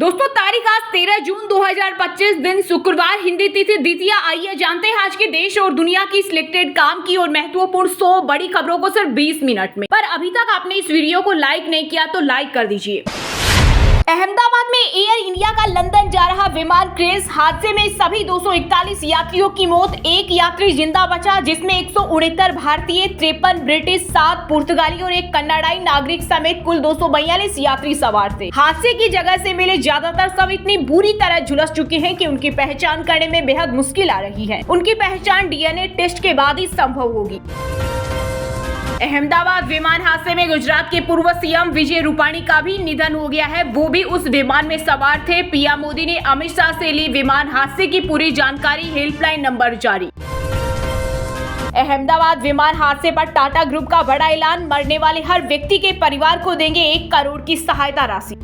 दोस्तों तारीख आज 13 जून 2025 दिन शुक्रवार, हिंदी तिथि द्वितीया। आइए जानते हैं आज के देश और दुनिया की सिलेक्टेड काम की और महत्वपूर्ण 100 बड़ी खबरों को सिर्फ 20 मिनट में। पर अभी तक आपने इस वीडियो को लाइक नहीं किया तो लाइक कर दीजिए। अहमदाबाद में एयर इंडिया का लंदन जा रहा विमान क्रैश हादसे में सभी 241 यात्रियों की मौत, एक यात्री जिंदा बचा जिसमें 169 भारतीय, 53 ब्रिटिश, 7 पुर्तगाली और एक कनाडाई नागरिक समेत कुल 242 यात्री सवार थे। हादसे की जगह से मिले ज्यादातर सब इतनी बुरी तरह झुलस चुके हैं कि उनकी पहचान करने में बेहद मुश्किल आ रही है। उनकी पहचान डीएनए टेस्ट के बाद ही संभव होगी। अहमदाबाद विमान हादसे में गुजरात के पूर्व सीएम विजय रूपाणी का भी निधन हो गया है। वो भी उस विमान में सवार थे। पीएम मोदी ने अमित शाह से ली विमान हादसे की पूरी जानकारी, हेल्पलाइन नंबर जारी। अहमदाबाद विमान हादसे पर टाटा ग्रुप का बड़ा ऐलान, मरने वाले हर व्यक्ति के परिवार को देंगे 1 करोड़ की सहायता राशि।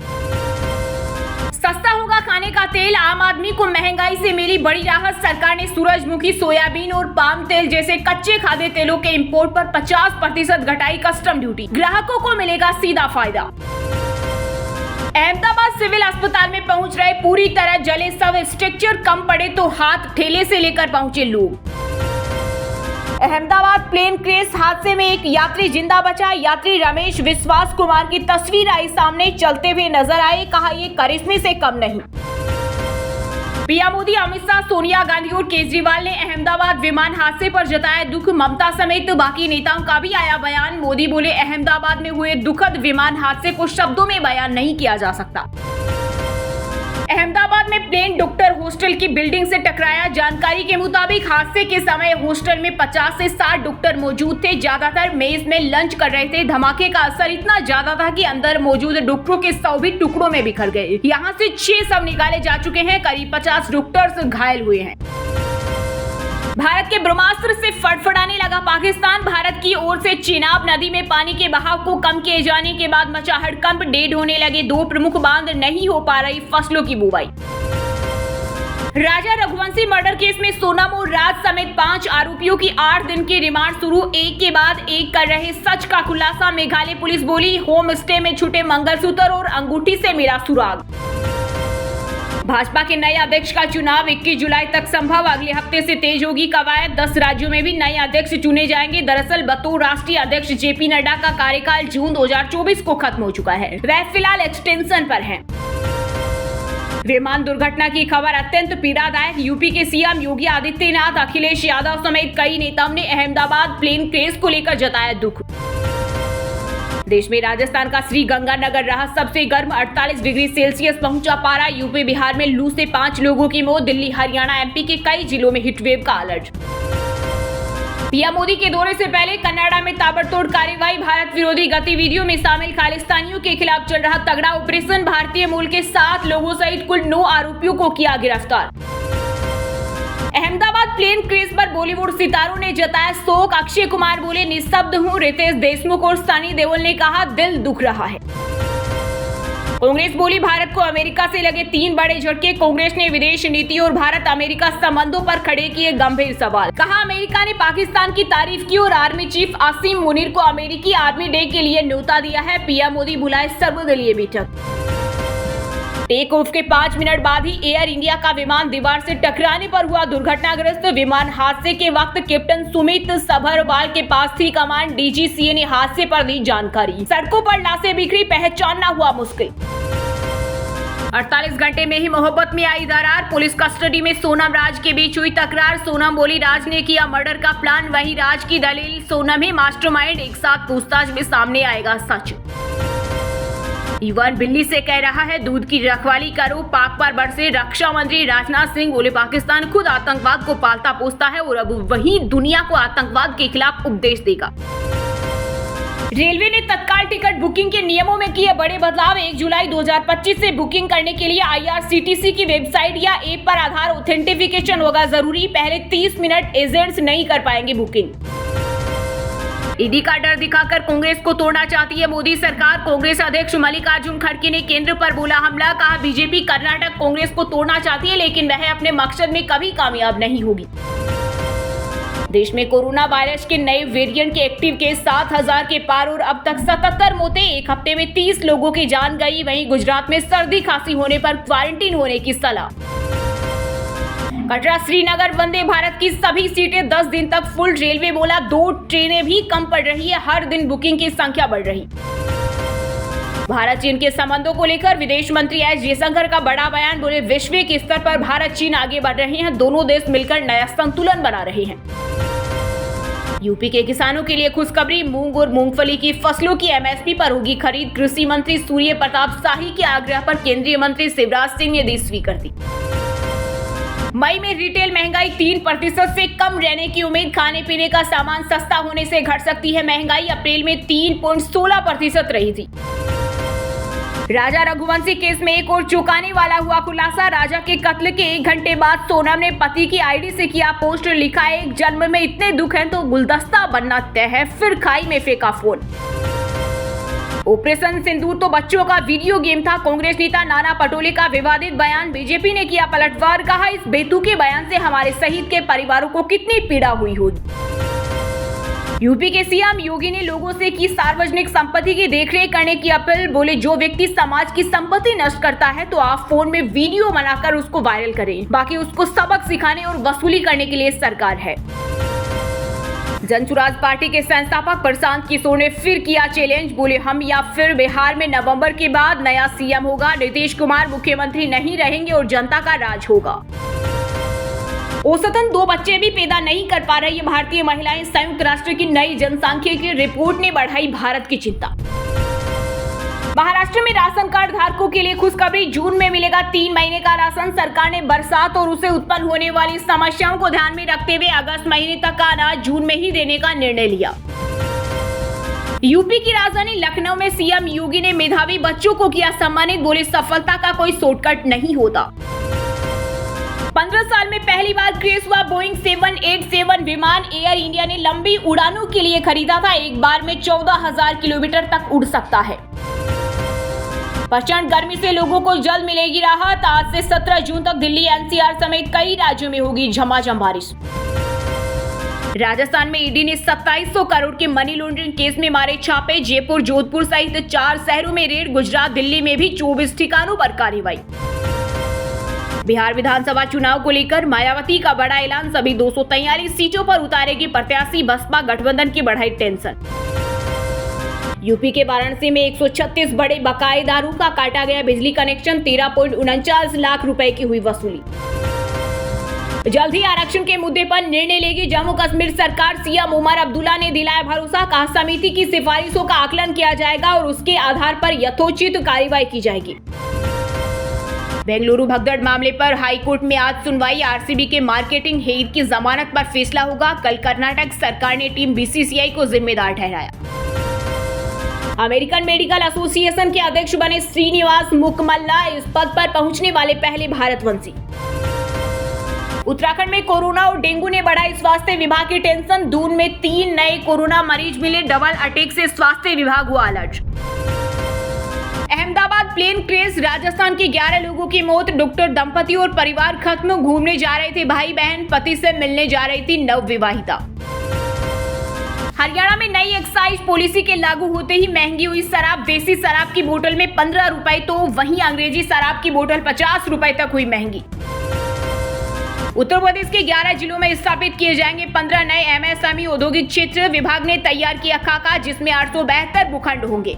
सस्ता होगा खाने का तेल, आम आदमी को महंगाई से मिली बड़ी राहत। सरकार ने सूरजमुखी, सोयाबीन और पाम तेल जैसे कच्चे खाद्य तेलों के इंपोर्ट पर 50% घटाई कस्टम ड्यूटी, ग्राहकों को मिलेगा सीधा फायदा। अहमदाबाद सिविल अस्पताल में पहुंच रहे पूरी तरह जले सब स्ट्रक्चर, कम पड़े तो हाथ ठेले से लेकर पहुंचे लोग। अहमदाबाद प्लेन क्रैश हादसे में एक यात्री जिंदा बचा। यात्री रमेश विश्वास कुमार की तस्वीर आई सामने, चलते हुए नजर आए, कहा ये करिश्मे से कम नहीं। पीएम मोदी, अमित शाह, सोनिया गांधी और केजरीवाल ने अहमदाबाद विमान हादसे पर जताया दुख। ममता समेत बाकी नेताओं का भी आया बयान। मोदी बोले अहमदाबाद में हुए दुखद विमान हादसे को शब्दों में बयान नहीं किया जा सकता। अहमदाबाद में प्लेन डॉक्टर हॉस्टल की बिल्डिंग से टकराया। जानकारी के मुताबिक हादसे के समय हॉस्टल में 50 से 60 डॉक्टर मौजूद थे। ज्यादातर मेज में लंच कर रहे थे। धमाके का असर इतना ज्यादा था कि अंदर मौजूद डॉक्टरों के शव भी टुकड़ों में बिखर गए। यहाँ से 6 शव निकाले जा चुके हैं। करीब 50 डॉक्टर्स घायल हुए हैं। भारत के ब्रह्मास्त्र से फड़फड़ाने लगा पाकिस्तान। भारत की ओर से चेनाब नदी में पानी के बहाव को कम किए जाने के बाद मचा हड़कंप, डेढ़ होने लगे 2 प्रमुख बांध, नहीं हो पा रही फसलों की बुवाई। राजा रघुवंशी मर्डर केस में सोनम और राज समेत 5 आरोपियों की 8 दिन की रिमांड शुरू, एक के बाद एक कर रहे सच का खुलासा। मेघालय पुलिस बोली होम स्टे में छूटे मंगलसूत्र और अंगूठी से मिला सुराग। भाजपा के नए अध्यक्ष का चुनाव 21 जुलाई तक संभव, अगले हफ्ते से तेज होगी कवायद। 10 राज्यों में भी नए अध्यक्ष चुने जाएंगे। दरअसल बतौर राष्ट्रीय अध्यक्ष जेपी नड्डा का कार्यकाल जून 2024 को खत्म हो चुका है। वह फिलहाल एक्सटेंशन पर हैं। विमान दुर्घटना की खबर अत्यंत पीड़ादायक। यूपी के सीएम योगी आदित्यनाथ, अखिलेश यादव समेत कई नेताओं ने अहमदाबाद प्लेन क्रैश को लेकर जताया दुख। देश में राजस्थान का श्री गंगानगर रहा सबसे गर्म, 48 डिग्री सेल्सियस पहुंचा पारा। यूपी बिहार में लू से 5 लोगों की मौत। दिल्ली, हरियाणा, एमपी के कई जिलों में हीटवेव का अलर्ट। पीएम मोदी के दौरे से पहले कनाडा में ताबड़तोड़ कार्रवाई। भारत विरोधी गतिविधियों में शामिल खालिस्तानियों के खिलाफ चल रहा तगड़ा ऑपरेशन। भारतीय मूल के 7 लोगों सहित कुल 9 आरोपियों को किया गिरफ्तार। अहमदाबाद प्लेन क्रैश पर बॉलीवुड सितारों ने जताया शोक। अक्षय कुमार बोले निस्तब्ध हूं। रितेश देशमुख और सनी देओल ने कहा दिल दुख रहा है। कांग्रेस बोली भारत को अमेरिका से लगे 3 बड़े झटके। कांग्रेस ने विदेश नीति और भारत अमेरिका संबंधों पर खड़े किए गंभीर सवाल। कहा अमेरिका ने पाकिस्तान की तारीफ की और आर्मी चीफ आसिम मुनीर को अमेरिकी आर्मी डे के लिए न्योता दिया है। पीएम मोदी बुलाए सर्वदलीय बैठक। टेक ऑफ के 5 मिनट बाद ही एयर इंडिया का विमान दीवार से टकराने पर हुआ दुर्घटनाग्रस्त। विमान हादसे के वक्त कैप्टन सुमित सभरवाल के पास थी कमांड। डीजीसीए ने हादसे पर दी जानकारी। सड़कों पर लाशें बिखरी, पहचानना हुआ मुश्किल। 48 घंटे में ही मोहब्बत में आई दरार। पुलिस कस्टडी में सोनम राज के बीच हुई तकरार। सोनम बोली राज ने किया मर्डर का प्लान, वहीं राज की दलील सोनम ही मास्टरमाइंड। एक साथ पूछताछ में सामने आएगा सच। इवन बिल्ली से कह रहा है दूध की रखवाली करो। पाक पर बरसे रक्षा मंत्री राजनाथ सिंह, बोले पाकिस्तान खुद आतंकवाद को पालता पोसता है और अब वही दुनिया को आतंकवाद के खिलाफ उपदेश देगा। रेलवे ने तत्काल टिकट बुकिंग के नियमों में किए बड़े बदलाव। 1 जुलाई 2025 से बुकिंग करने के लिए IRCTC की वेबसाइट या ऐप पर आधार ऑथेंटिफिकेशन होगा जरूरी। पहले 30 मिनट एजेंट्स नहीं कर पाएंगे बुकिंग। ईडी का डर दिखाकर कांग्रेस को तोड़ना चाहती है मोदी सरकार। कांग्रेस अध्यक्ष मल्लिकार्जुन खड़गे ने केंद्र पर बोला हमला। कहा बीजेपी कर्नाटक कांग्रेस को तोड़ना चाहती है लेकिन वह अपने मकसद में कभी कामयाब नहीं होगी। देश में कोरोना वायरस के नए वेरिएंट के एक्टिव केस 7,000 के पार और अब तक 77 मौतें। एक हफ्ते में 30 लोगों की जान गई। वहीं गुजरात में सर्दी खांसी होने पर क्वारंटीन होने की सलाह। कटरा श्रीनगर वंदे भारत की सभी सीटें 10 दिन तक फुल। रेलवे बोला 2 ट्रेनें भी कम पड़ रही है, हर दिन बुकिंग की संख्या बढ़ रही। भारत चीन के संबंधों को लेकर विदेश मंत्री एस जयशंकर का बड़ा बयान। बोले वैश्विक स्तर पर भारत चीन आगे बढ़ रहे हैं, दोनों देश मिलकर नया संतुलन बना रहे हैं। यूपी के किसानों के लिए खुशखबरी, मूंग और मूंगफली की फसलों की एमएसपी पर होगी खरीद। कृषि मंत्री सूर्य प्रताप शाही के आग्रह पर केंद्रीय मंत्री शिवराज सिंह ने दी स्वीकृति। मई में रिटेल महंगाई 3% से कम रहने की उम्मीद। खाने पीने का सामान सस्ता होने से घट सकती है महंगाई। अप्रैल में 3.16% रही थी। राजा रघुवंशी केस में एक और चौंकाने वाला हुआ खुलासा। राजा के कत्ल के 1 घंटे बाद सोनम ने पति की आईडी से किया पोस्ट। लिखा है, एक जन्म में इतने दुख हैं तो गुलदस्ता बनना तय है, फिर खाई में फेंका फोन। ऑपरेशन सिंदूर तो बच्चों का वीडियो गेम था। कांग्रेस नेता नाना पटोले का विवादित बयान। बीजेपी ने किया पलटवार, कहा इस बेतुके बयान से हमारे शहीद के परिवारों को कितनी पीड़ा हुई होगी। यूपी के सीएम योगी ने लोगों से की सार्वजनिक संपत्ति की देखरेख करने की अपील। बोले जो व्यक्ति समाज की संपत्ति नष्ट करता है तो आप फोन में वीडियो बनाकर उसको वायरल करें, बाकी उसको सबक सिखाने और वसूली करने के लिए सरकार है। जनसुराज पार्टी के संस्थापक प्रशांत किशोर ने फिर किया चैलेंज। बोले हम या फिर बिहार में नवंबर के बाद नया सीएम होगा, नीतीश कुमार मुख्यमंत्री नहीं रहेंगे और जनता का राज होगा। औसतन 2 बच्चे भी पैदा नहीं कर पा रही भारतीय महिलाएं। संयुक्त राष्ट्र की नई जनसांख्यिकी रिपोर्ट ने बढ़ाई भारत की चिंता। महाराष्ट्र में राशन कार्ड धारकों के लिए खुशखबरी। जून में मिलेगा 3 महीने का राशन। सरकार ने बरसात और उससे उत्पन्न होने वाली समस्याओं को ध्यान में रखते हुए अगस्त महीने तक का अनाज जून में ही देने का निर्णय लिया। यूपी की राजधानी लखनऊ में सीएम योगी ने मेधावी बच्चों को किया सम्मानित। बोले सफलता का कोई शॉर्टकट नहीं होता। 15 साल में पहली बार क्रैश हुआ बोइंग 787 विमान। एयर इंडिया ने लंबी उड़ानों के लिए खरीदा था। एक बार में 14,000 किलोमीटर तक उड़ सकता है। प्रचंड गर्मी से लोगों को जल्द मिलेगी राहत। आज से 17 जून तक दिल्ली, एनसीआर समेत कई राज्यों में होगी झमाझम बारिश। राजस्थान में ईडी ने 2700 करोड़ के मनी लॉन्ड्रिंग केस में मारे छापे। जयपुर, जोधपुर सहित 4 शहरों में रेड। गुजरात, दिल्ली में भी 24 ठिकानों पर कार्रवाई। बिहार विधानसभा चुनाव को लेकर मायावती का बड़ा ऐलान। सभी 243 सीटों पर उतारेगी प्रत्याशी। बसपा गठबंधन की बढ़ाई टेंशन। यूपी के वाराणसी में 136 बड़े बकाएदारों का काटा गया बिजली कनेक्शन। 13.49 लाख रुपए की हुई वसूली। जल्द ही आरक्षण के मुद्दे पर निर्णय लेगी जम्मू कश्मीर सरकार। सीएम उमर अब्दुल्ला ने दिलाया भरोसा। कहा समिति की सिफारिशों का आकलन किया जाएगा और उसके आधार पर यथोचित कार्रवाई की जाएगी। बेंगलुरु भगदड़ मामले पर हाईकोर्ट में आज सुनवाई। आरसीबी के मार्केटिंग हेड की जमानत पर फैसला होगा। कल कर्नाटक सरकार ने टीम बीसीसीआई को जिम्मेदार ठहराया। अमेरिकन मेडिकल एसोसिएशन के अध्यक्ष बने श्रीनिवास मुकमल्ला। इस पद पर पहुंचने वाले पहले भारतवंशी। उत्तराखंड में कोरोना और डेंगू ने बढ़ाई स्वास्थ्य विभाग की टेंशन। दून में 3 नए कोरोना मरीज मिले। डबल अटैक से स्वास्थ्य विभाग हुआ अलर्ट। अहमदाबाद प्लेन क्रैश, राजस्थान के 11 लोगों की मौत। डॉक्टर दंपति और परिवार खत्म। घूमने जा रहे थे भाई बहन, पति से मिलने जा रही थी नवविवाहिता। हरियाणा में नई एक्साइज पॉलिसी के लागू होते ही महंगी हुई शराब। देसी शराब की बोतल में 15 रुपए तो वहीं अंग्रेजी शराब की बोतल 50 रुपए तक हुई महंगी। उत्तर प्रदेश के 11 जिलों में स्थापित किए जाएंगे 15 नए एमएसएमई औद्योगिक क्षेत्र। विभाग ने तैयार किया खाका, जिसमें 872 भूखंड होंगे।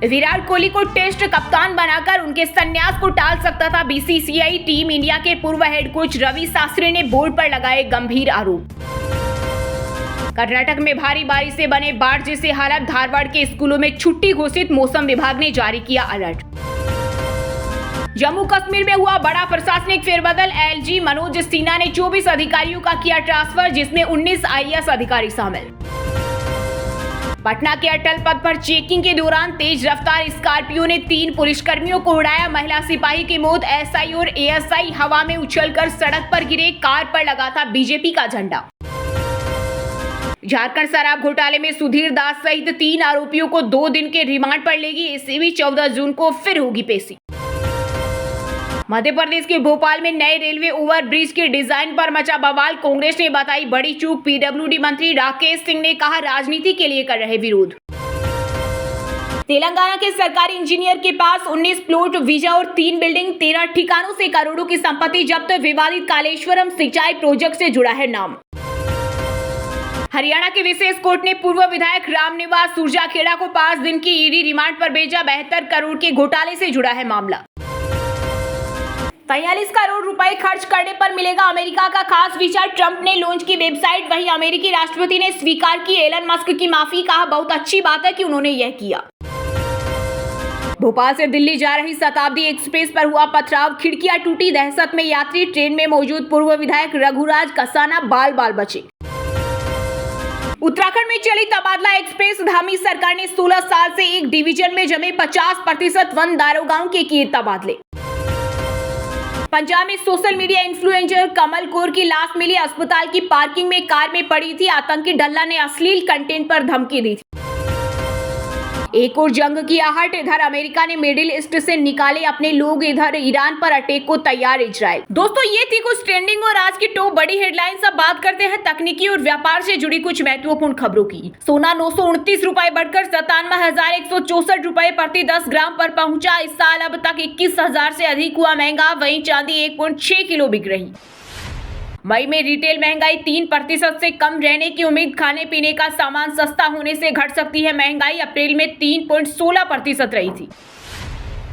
विराट कोहली को टेस्ट कप्तान बनाकर उनके संन्यास को टाल सकता था बीसीसीआई। टीम इंडिया के पूर्व हेड कोच रवि शास्त्री ने बोर्ड पर लगाए गंभीर आरोप। कर्नाटक में भारी बारिश से बने बाढ़ जैसे हालात। धारवाड़ के स्कूलों में छुट्टी घोषित। मौसम विभाग ने जारी किया अलर्ट। जम्मू कश्मीर में हुआ बड़ा प्रशासनिक फेरबदल। एलजी मनोज सिन्हा ने 24 अधिकारियों का किया ट्रांसफर, जिसमें 19 आईएएस अधिकारी शामिल। पटना के अटल पथ पर चेकिंग के दौरान तेज रफ्तार स्कॉर्पियो ने 3 पुलिसकर्मियों को उड़ाया। महिला सिपाही की मौत। एसआई और एएसआई हवा में उछलकर सड़क पर गिरे। कार पर लगा था बीजेपी का झंडा। झारखंड शराब घोटाले में सुधीर दास सहित 3 आरोपियों को 2 दिन के रिमांड पर लेगी एसीबी। 14 जून को फिर होगी पेशी। मध्य प्रदेश के भोपाल में नए रेलवे ओवरब्रिज के डिजाइन पर मचा बवाल। कांग्रेस ने बताई बड़ी चूक। पीडब्ल्यूडी मंत्री राकेश सिंह ने कहा राजनीति के लिए कर रहे विरोध। तेलंगाना के सरकारी इंजीनियर के पास 19 प्लॉट, वीजा और 3 बिल्डिंग, 13 ठिकानों से करोड़ों की संपत्ति जब्त। विवादित कालेश्वरम सिंचाई प्रोजेक्ट से जुड़ा है नाम। हरियाणा के विशेष कोर्ट ने पूर्व विधायक रामनिवास सुरजाखेड़ा को 5 दिन की ईडी रिमांड पर भेजा। 72 करोड़ के घोटाले से जुड़ा है मामला। 43 करोड़ रुपए खर्च करने पर मिलेगा अमेरिका का खास वीजा। ट्रंप ने लॉन्च की वेबसाइट। वहीं अमेरिकी राष्ट्रपति ने स्वीकार की एलन मस्क की माफी। कहा बहुत अच्छी बात है कि उन्होंने यह किया। भोपाल से दिल्ली जा रही शताब्दी एक्सप्रेस पर हुआ पथराव। खिड़कियां टूटी, दहशत में यात्री। ट्रेन में मौजूद पूर्व विधायक रघुराज कसाना बाल बाल बचे। उत्तराखंड में चली तबादला एक्सप्रेस। धामी सरकार ने 16 साल से एक डिवीजन में जमे 50% वन दारोगाओं के किए तबादले। पंजाब में सोशल मीडिया इन्फ्लुएंसर कमल कौर की लाश मिली। अस्पताल की पार्किंग में कार में पड़ी थी। आतंकी डल्ला ने अश्लील कंटेंट पर धमकी दी थी। एक और जंग की आहट। इधर अमेरिका ने मिडिल ईस्ट से निकाले अपने लोग, इधर ईरान पर अटैक को तैयार इजराइल। दोस्तों ये थी कुछ ट्रेंडिंग और आज की टॉप बड़ी हेडलाइंस। अब बात करते हैं तकनीकी और व्यापार से जुड़ी कुछ महत्वपूर्ण खबरों की। सोना 929 रुपए बढ़कर 97,164 रुपए प्रति 10 ग्राम पर पहुंचा। इस साल अब तक 21,000 से अधिक हुआ महंगा। वहीं चांदी 1.6 किलो बिक रही। मई में रिटेल महंगाई 3% से कम रहने की उम्मीद। खाने पीने का सामान सस्ता होने से घट सकती है महंगाई। अप्रैल में 3.16% रही थी।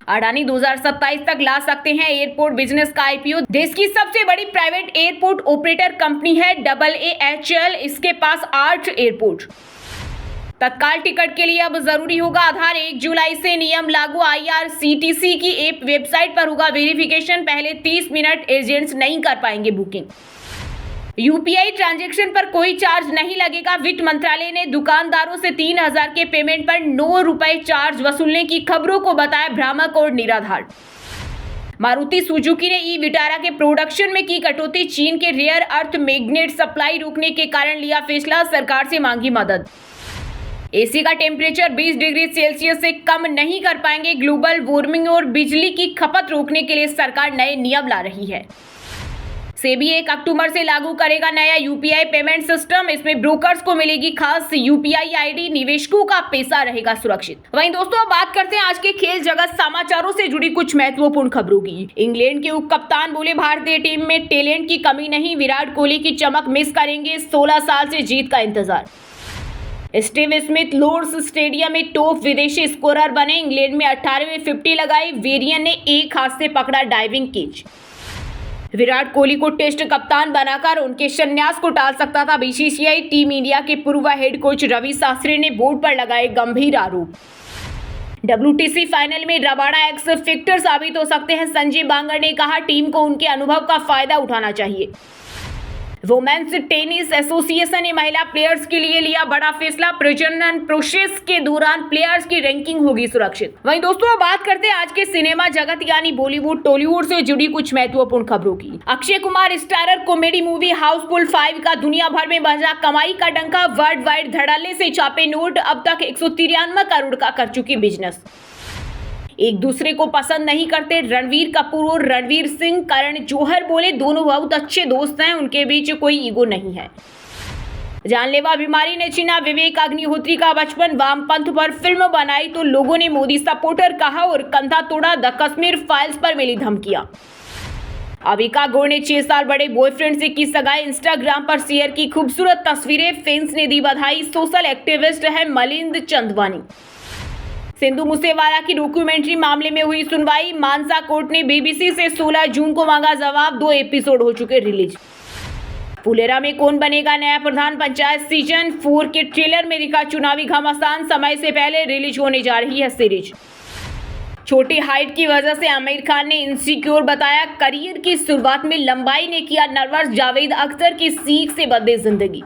अडानी 2027 तक ला सकते हैं एयरपोर्ट बिजनेस का आईपीओ। देश की सबसे बड़ी प्राइवेट एयरपोर्ट ऑपरेटर कंपनी है AAHL। इसके पास 8 एयरपोर्ट। तत्काल टिकट के लिए अब जरूरी होगा आधार। 1 जुलाई से नियम लागू। IRCTC की ऐप वेबसाइट पर होगा वेरिफिकेशन। पहले 30 मिनट एजेंट्स नहीं कर पाएंगे बुकिंग। यूपीआई ट्रांजैक्शन पर कोई चार्ज नहीं लगेगा। वित्त मंत्रालय ने दुकानदारों से 3,000 के पेमेंट पर 9 रुपए चार्ज वसूलने की खबरों को बताया भ्रामक और निराधार। मारुति सुजुकी ने ई विटारा के प्रोडक्शन में की कटौती। चीन के रेयर अर्थ मैग्नेट सप्लाई रोकने के कारण लिया फैसला। सरकार से मांगी मदद। एसी का टेम्परेचर 20 डिग्री सेल्सियस से कम नहीं कर पाएंगे। ग्लोबल वार्मिंग और बिजली की खपत रोकने के लिए सरकार नए नियम ला रही है। सेबी 1 अक्टूबर से लागू करेगा नया यूपीआई पेमेंट सिस्टम। इसमें ब्रोकर्स को मिलेगी खास यूपीआई आईडी। निवेशकों का पैसा रहेगा सुरक्षित। वहीं दोस्तों अब बात करते हैं आज के खेल जगत समाचारों से जुड़ी कुछ महत्वपूर्ण खबरों की। इंग्लैंड के उप कप्तान बोले भारतीय टीम में टैलेंट की कमी नहीं। विराट कोहली की चमक मिस करेंगे। 16 साल से जीत का इंतजार। स्टीव स्मिथ लॉर्ड्स स्टेडियम में टॉप विदेशी स्कोरर बने। इंग्लैंड में 18वीं 50 लगाई। वेरियन ने एक हाथ से पकड़ा डाइविंग कैच। विराट कोहली को टेस्ट कप्तान बनाकर उनके संन्यास को टाल सकता था बीसीसीआई। टीम इंडिया के पूर्व हेड कोच रवि शास्त्री ने बोर्ड पर लगाए गंभीर आरोप। WTC फाइनल में रबाडा एक्स फैक्टर साबित हो सकते हैं। संजय बांगर ने कहा टीम को उनके अनुभव का फायदा उठाना चाहिए। वुमेन्स टेनिस एसोसिएशन ने महिला प्लेयर्स के लिए लिया बड़ा फैसला। प्रजनन प्रोसेस के दौरान प्लेयर्स की रैंकिंग होगी सुरक्षित। वहीं दोस्तों अब बात करते हैं आज के सिनेमा जगत यानी बॉलीवुड टॉलीवुड से जुड़ी कुछ महत्वपूर्ण खबरों की। Akshay Kumar starrer comedy movie Housefull 5 का दुनिया भर में बजा कमाई का डंका। वर्ल्ड वाइड धड़ल्ले से छापे नोट। अब तक 193 करोड़ का कर चुकी बिजनेस। एक दूसरे को पसंद नहीं करते रणवीर कपूर और रणवीर सिंह। करण जौहर बोले दोनों बहुत अच्छे दोस्त हैं, उनके बीच कोई ईगो नहीं है। जानलेवा बीमारी ने छीना विवेक अग्निहोत्री का बचपन। वामपंथ पर फिल्म बनाई तो लोगों ने मोदी सपोर्टर कहा और कंधा तोड़ा। द कश्मीर फाइल्स पर मिली धमकियां। अविका गौड़ ने 6 साल बड़े बॉयफ्रेंड से की सगाई। इंस्टाग्राम पर शेयर की खूबसूरत तस्वीरें। फैंस ने दी बधाई। सोशल एक्टिविस्ट है मलिंद चंदवानी। सिंधु मूसेवाला की डॉक्यूमेंट्री मामले में हुई सुनवाई। मानसा कोर्ट ने बीबीसी से 16 जून को मांगा जवाब। 2 एपिसोड हो चुके रिलीज। फुलेरा में कौन बनेगा नया प्रधान पंचायत सीजन 4 के ट्रेलर में दिखा चुनावी घमासान। समय से पहले रिलीज होने जा रही है सीरीज। छोटी हाइट की वजह से आमिर खान ने इनसिक्योर बताया। करियर की शुरुआत में लंबाई ने किया नर्वस। जावेद अख्तर की सीख से बदले जिंदगी।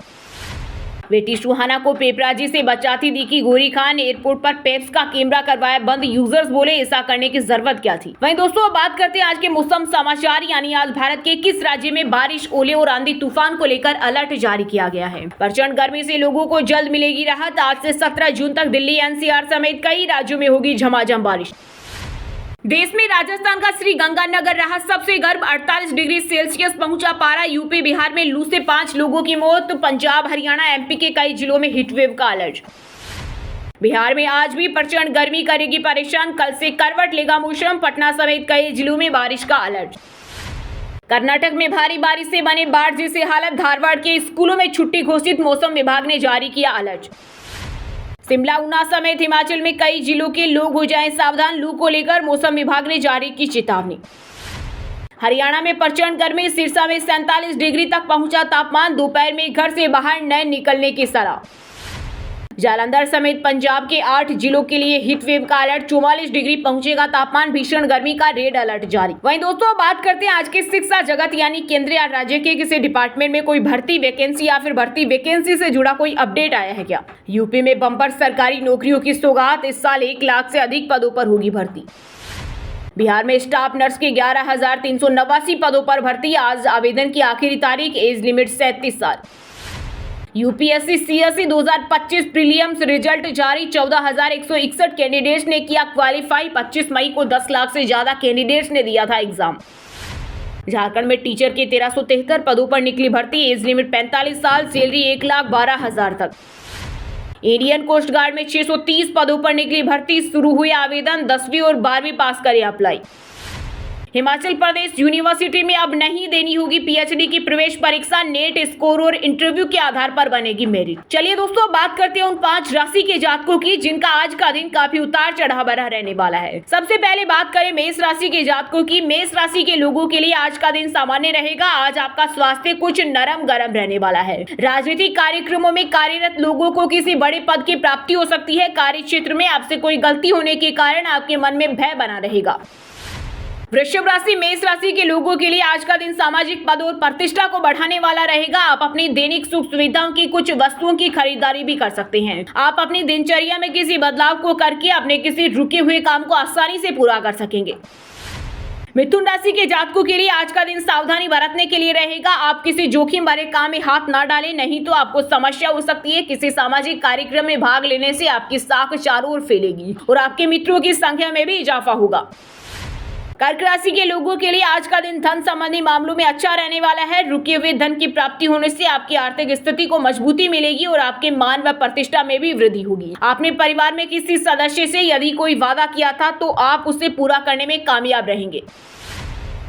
बेटी सुहाना को पेपराजी से बचाती दिखी गौरी खान। एयरपोर्ट पर पेप्स का कैमरा करवाया बंद। यूजर्स बोले ऐसा करने की जरूरत क्या थी। वहीं दोस्तों अब बात करते हैं आज के मौसम समाचार यानी आज भारत के किस राज्य में बारिश ओले और आंधी तूफान को लेकर अलर्ट जारी किया गया है। प्रचंड गर्मी से लोगों को जल्द मिलेगी राहत। आज से 17 जून तक दिल्ली NCR समेत कई राज्यों में होगी झमाझम बारिश। देश में राजस्थान का श्रीगंगानगर रहा सबसे गर्म 48 डिग्री सेल्सियस पहुंचा पारा। यूपी बिहार में लू से 5 लोगों की मौत। पंजाब हरियाणा एमपी के कई जिलों में हीटवेव का अलर्ट। बिहार में आज भी प्रचंड गर्मी करेगी परेशान। कल से करवट लेगा मौसम। पटना समेत कई जिलों में बारिश का अलर्ट। कर्नाटक में भारी बारिश से बने बाढ़ जैसे हालत। धारवाड़ के स्कूलों में छुट्टी घोषित। मौसम विभाग ने जारी किया अलर्ट। शिमला ऊना समेत हिमाचल में कई जिलों के लोग हो जाएं सावधान। लू को लेकर मौसम विभाग ने जारी की चेतावनी। हरियाणा में प्रचंड गर्मी। सिरसा में 47 डिग्री तक पहुंचा तापमान। दोपहर में घर से बाहर न निकलने की सलाह। जालंधर समेत पंजाब के 8 जिलों के लिए हीटवेव का अलर्ट। 44 डिग्री पहुंचेगा तापमान। भीषण गर्मी का रेड अलर्ट जारी। वहीं दोस्तों बात करते हैं आज के शिक्षा जगत यानी केंद्र या राज्य के किसी डिपार्टमेंट में कोई भर्ती वैकेंसी या फिर भर्ती वैकेंसी से जुड़ा कोई अपडेट आया है क्या। यूपी में बम्पर सरकारी नौकरियों की सौगात। इस साल 1 लाख से अधिक पदों पर होगी भर्ती। बिहार में स्टाफ नर्स के 11,389 पदों पर भर्ती। आज आवेदन की आखिरी तारीख। एज लिमिट 37 साल। यूपीएससी सीएससी 2025 प्रीलिम्स रिजल्ट जारी। 14,161 कैंडिडेट्स ने किया क्वालिफाई। 25 मई को 10 लाख से ज्यादा कैंडिडेट्स ने दिया था एग्जाम। झारखंड में टीचर के 1373 पदों पर निकली भर्ती। एज लिमिट 45 साल। सैलरी 1,12,000 तक। इंडियन कोस्ट गार्ड में 630 पदों पर निकली भर्ती। शुरू हुए आवेदन। 10वीं और 12वीं पास करें अप्लाई। हिमाचल प्रदेश यूनिवर्सिटी में अब नहीं देनी होगी पीएचडी की प्रवेश परीक्षा। नेट स्कोर और इंटरव्यू के आधार पर बनेगी मेरिट। चलिए दोस्तों बात करते हैं उन 5 राशि के जातकों की जिनका आज का दिन काफी उतार चढ़ाव भरा रहने वाला है। सबसे पहले बात करें मेष राशि के जातकों की। मेष राशि के लोगों के लिए आज का दिन सामान्य रहेगा। आज आपका स्वास्थ्य कुछ नरम गरम रहने वाला है। राजनीतिक कार्यक्रमों में कार्यरत लोगों को किसी बड़े पद की प्राप्ति हो सकती है। कार्य क्षेत्र में आपसे कोई गलती होने के कारण आपके मन में भय बना रहेगा। वृषभ राशि मेष राशि के लोगों के लिए आज का दिन सामाजिक पद और प्रतिष्ठा को बढ़ाने वाला रहेगा। आप अपनी दैनिक सुख सुविधाओं की कुछ वस्तुओं की खरीदारी भी कर सकते हैं। आप अपनी दिनचर्या में किसी बदलाव को करके अपने किसी रुके हुए काम को आसानी से पूरा कर सकेंगे। मिथुन राशि के जातकों के लिए आज का दिन सावधानी बरतने के लिए रहेगा। आप किसी जोखिम भरे काम में हाथ ना डालें, नहीं तो आपको समस्या हो सकती है। किसी सामाजिक कार्यक्रम में भाग लेने से आपकी साख चारों ओर फैलेगी और आपके मित्रों की संख्या में भी इजाफा होगा। कर्क राशि के लोगों के लिए आज का दिन धन संबंधी मामलों में अच्छा रहने वाला है। रुके हुए धन की प्राप्ति होने से आपकी आर्थिक स्थिति को मजबूती मिलेगी और आपके मान व प्रतिष्ठा में भी वृद्धि होगी। आपने परिवार में किसी सदस्य से यदि कोई वादा किया था तो आप उसे पूरा करने में कामयाब रहेंगे।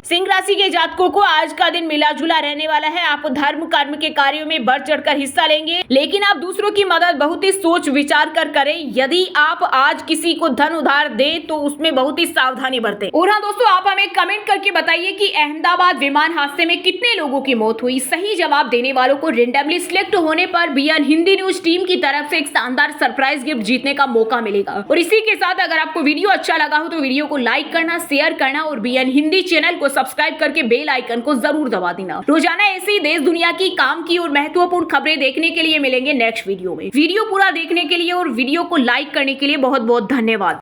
सिंह राशि के जातकों को आज का दिन मिला जुला रहने वाला है। आप धर्म कर्म के कार्यों में बढ़ चढ़कर हिस्सा लेंगे, लेकिन आप दूसरों की मदद बहुत ही सोच विचार कर करें। यदि आप आज किसी को धन उधार दें तो उसमें बहुत ही सावधानी बरतें। और हाँ दोस्तों, आप हमें कमेंट करके बताइए कि अहमदाबाद विमान हादसे में कितने लोगों की मौत हुई। सही जवाब देने वालों को रेंडमली सिलेक्ट होने पर बीएन हिंदी न्यूज टीम की तरफ से एक शानदार सरप्राइज गिफ्ट जीतने का मौका मिलेगा। और इसी के साथ अगर आपको वीडियो अच्छा लगा हो तो वीडियो को लाइक करना, शेयर करना और बीएन हिंदी चैनल को सब्सक्राइब करके बेल आइकन को जरूर दबा देना। रोजाना ऐसी देश दुनिया की काम की और महत्वपूर्ण खबरें देखने के लिए मिलेंगे नेक्स्ट वीडियो में। वीडियो पूरा देखने के लिए और वीडियो को लाइक करने के लिए बहुत बहुत धन्यवाद।